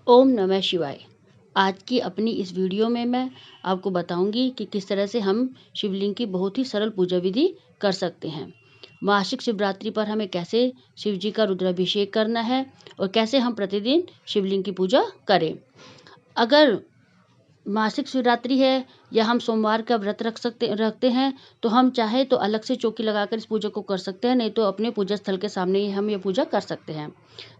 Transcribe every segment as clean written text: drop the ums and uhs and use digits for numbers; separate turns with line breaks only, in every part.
ओम नमः शिवाय। आज की अपनी इस वीडियो में मैं आपको बताऊंगी कि किस तरह से हम शिवलिंग की बहुत ही सरल पूजा विधि कर सकते हैं। मासिक शिवरात्रि पर हमें कैसे शिव जी का रुद्राभिषेक करना है और कैसे हम प्रतिदिन शिवलिंग की पूजा करें। अगर मासिक शिवरात्रि है या हम सोमवार का व्रत रखते हैं तो हम चाहे तो अलग से चौकी लगाकर इस पूजा को कर सकते हैं, नहीं तो अपने पूजा स्थल के सामने ही हम ये पूजा कर सकते हैं।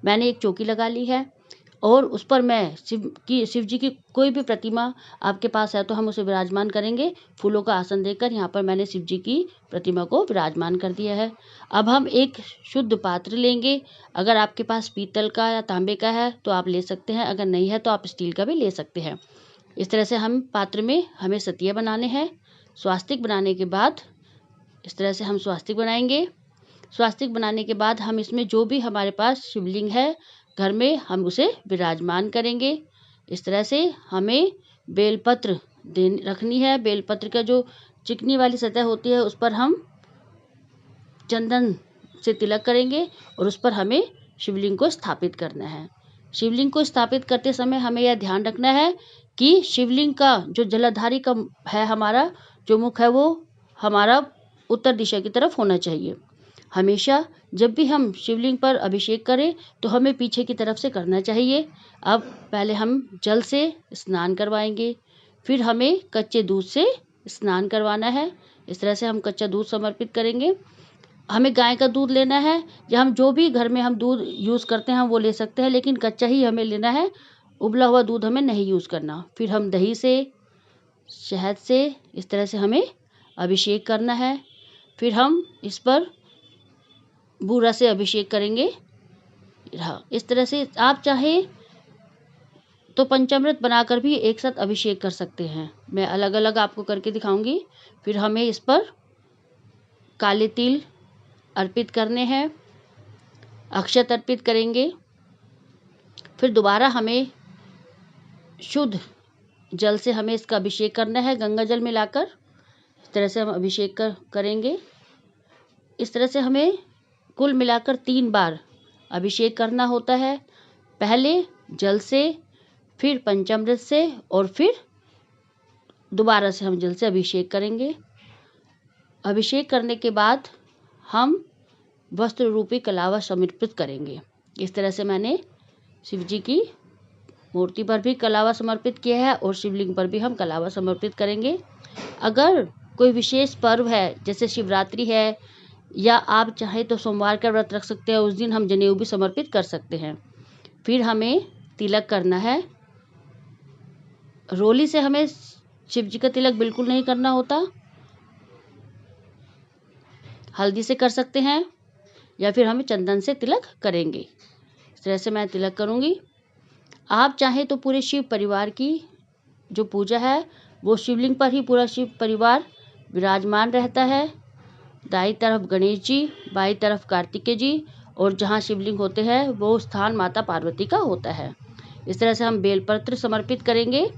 मैंने एक चौकी लगा ली है और उस पर मैं शिव जी की कोई भी प्रतिमा आपके पास है तो हम उसे विराजमान करेंगे। फूलों का आसन देकर यहाँ पर मैंने शिव जी की प्रतिमा को विराजमान कर दिया है। अब हम एक शुद्ध पात्र लेंगे। अगर आपके पास पीतल का या तांबे का है तो आप ले सकते हैं, अगर नहीं है तो आप स्टील का भी ले सकते हैं। इस तरह से हम पात्र में हमें सतिया बनाने हैं। स्वास्तिक बनाने के बाद इस तरह से हम स्वास्तिक बनाएंगे। स्वास्तिक बनाने के बाद हम इसमें जो भी हमारे पास शिवलिंग है घर में हम उसे विराजमान करेंगे। इस तरह से हमें बेलपत्र रखनी है। बेलपत्र का जो चिकनी वाली सतह होती है उस पर हम चंदन से तिलक करेंगे और उस पर हमें शिवलिंग को स्थापित करना है। शिवलिंग को स्थापित करते समय हमें यह ध्यान रखना है कि शिवलिंग का जो जलाधारी का है, हमारा जो मुख है वो हमारा उत्तर दिशा की तरफ होना चाहिए। हमेशा जब भी हम शिवलिंग पर अभिषेक करें तो हमें पीछे की तरफ से करना चाहिए। अब पहले हम जल से स्नान करवाएंगे, फिर हमें कच्चे दूध से स्नान करवाना है। इस तरह से हम कच्चा दूध समर्पित करेंगे। हमें गाय का दूध लेना है या हम जो भी घर में हम दूध यूज़ करते हैं वो ले सकते हैं, लेकिन कच्चा ही हमें लेना है। उबला हुआ दूध हमें नहीं यूज़ करना। फिर हम दही से, शहद से इस तरह से हमें अभिषेक करना है। फिर हम इस पर बूरा से अभिषेक करेंगे। इस तरह से आप चाहें तो पंचामृत बनाकर भी एक साथ अभिषेक कर सकते हैं। मैं अलग अलग आपको करके दिखाऊंगी। फिर हमें इस पर काले तिल अर्पित करने हैं, अक्षत अर्पित करेंगे। फिर दोबारा हमें शुद्ध जल से हमें इसका अभिषेक करना है, गंगा जल मिलाकर। इस तरह से हम अभिषेक करेंगे। इस तरह से हमें कुल मिलाकर 3 बार अभिषेक करना होता है। पहले जल से, फिर पंचामृत से और फिर दोबारा से हम जल से अभिषेक करेंगे। अभिषेक करने के बाद हम वस्त्र रूपी कलावा समर्पित करेंगे। इस तरह से मैंने शिव जी की मूर्ति पर भी कलावा समर्पित किया है और शिवलिंग पर भी हम कलावा समर्पित करेंगे। अगर कोई विशेष पर्व है जैसे शिवरात्रि है या आप चाहे तो सोमवार का व्रत रख सकते हैं, उस दिन हम जनेऊ भी समर्पित कर सकते हैं। फिर हमें तिलक करना है। रोली से हमें शिव जी का तिलक बिल्कुल नहीं करना होता। हल्दी से कर सकते हैं या फिर हमें चंदन से तिलक करेंगे। इस तरह से मैं तिलक करूँगी। आप चाहें तो पूरे शिव परिवार की जो पूजा है वो शिवलिंग पर ही पूरा शिव परिवार विराजमान रहता है। दाई तरफ गणेश जी, बाई तरफ कार्तिकेय जी और जहाँ शिवलिंग होते हैं वो स्थान माता पार्वती का होता है। इस तरह से हम बेलपत्र समर्पित करेंगे।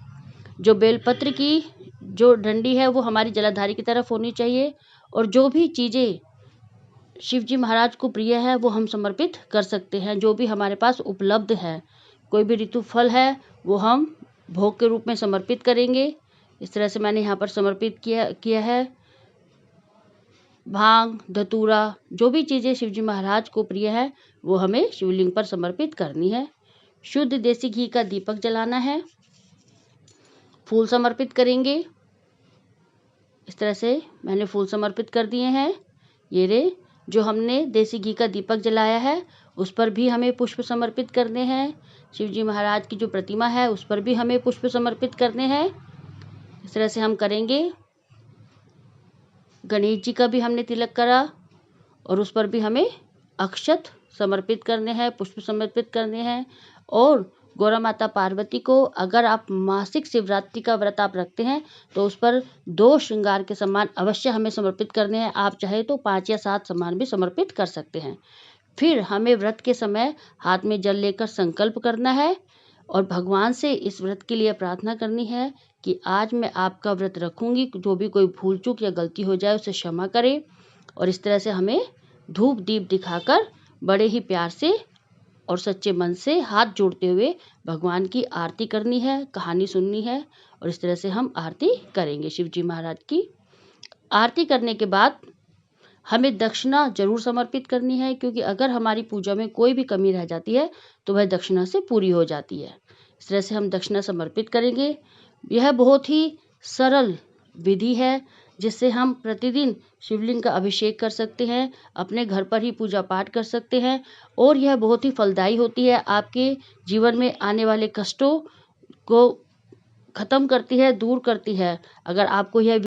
जो बेलपत्र की जो डंडी है वो हमारी जलाधारी की तरफ होनी चाहिए और जो भी चीज़ें शिव जी महाराज को प्रिय है वो हम समर्पित कर सकते हैं। जो भी हमारे पास उपलब्ध है, कोई भी ऋतु फल है वो हम भोग के रूप में समर्पित करेंगे। इस तरह से मैंने यहाँ पर समर्पित किया है। भांग, धतूरा, जो भी चीज़ें शिव जी महाराज को प्रिय है वो हमें शिवलिंग पर समर्पित करनी है। शुद्ध देसी घी का दीपक जलाना है। फूल समर्पित करेंगे। इस तरह से मैंने फूल समर्पित कर दिए हैं। ये रे जो हमने देसी घी का दीपक जलाया है उस पर भी हमें पुष्प समर्पित करने हैं। शिव जी महाराज की जो प्रतिमा है उस पर भी हमें पुष्प समर्पित करने हैं। इस तरह से हम करेंगे। गणेश जी का भी हमने तिलक करा और उस पर भी हमें अक्षत समर्पित करने हैं, पुष्प समर्पित करने हैं। और गौरा माता पार्वती को अगर आप मासिक शिवरात्रि का व्रत आप रखते हैं तो उस पर 2 श्रृंगार के सामान अवश्य हमें समर्पित करने हैं। आप चाहे तो 5 या 7 सामान भी समर्पित कर सकते हैं। फिर हमें व्रत के समय हाथ में जल लेकर संकल्प करना है और भगवान से इस व्रत के लिए प्रार्थना करनी है कि आज मैं आपका व्रत रखूंगी, जो भी कोई भूल चूक या गलती हो जाए उसे क्षमा करें। और इस तरह से हमें धूप दीप दिखाकर बड़े ही प्यार से और सच्चे मन से हाथ जोड़ते हुए भगवान की आरती करनी है, कहानी सुननी है और इस तरह से हम आरती करेंगे शिव जी महाराज की। आरती करने के बाद हमें दक्षिणा जरूर समर्पित करनी है, क्योंकि अगर हमारी पूजा में कोई भी कमी रह जाती है तो वह दक्षिणा से पूरी हो जाती है। इस तरह से हम दक्षिणा समर्पित करेंगे। यह बहुत ही सरल विधि है जिससे हम प्रतिदिन शिवलिंग का अभिषेक कर सकते हैं, अपने घर पर ही पूजा पाठ कर सकते हैं और यह बहुत ही फलदायी होती है। आपके जीवन में आने वाले कष्टों को खत्म करती है, दूर करती है। अगर आपको यह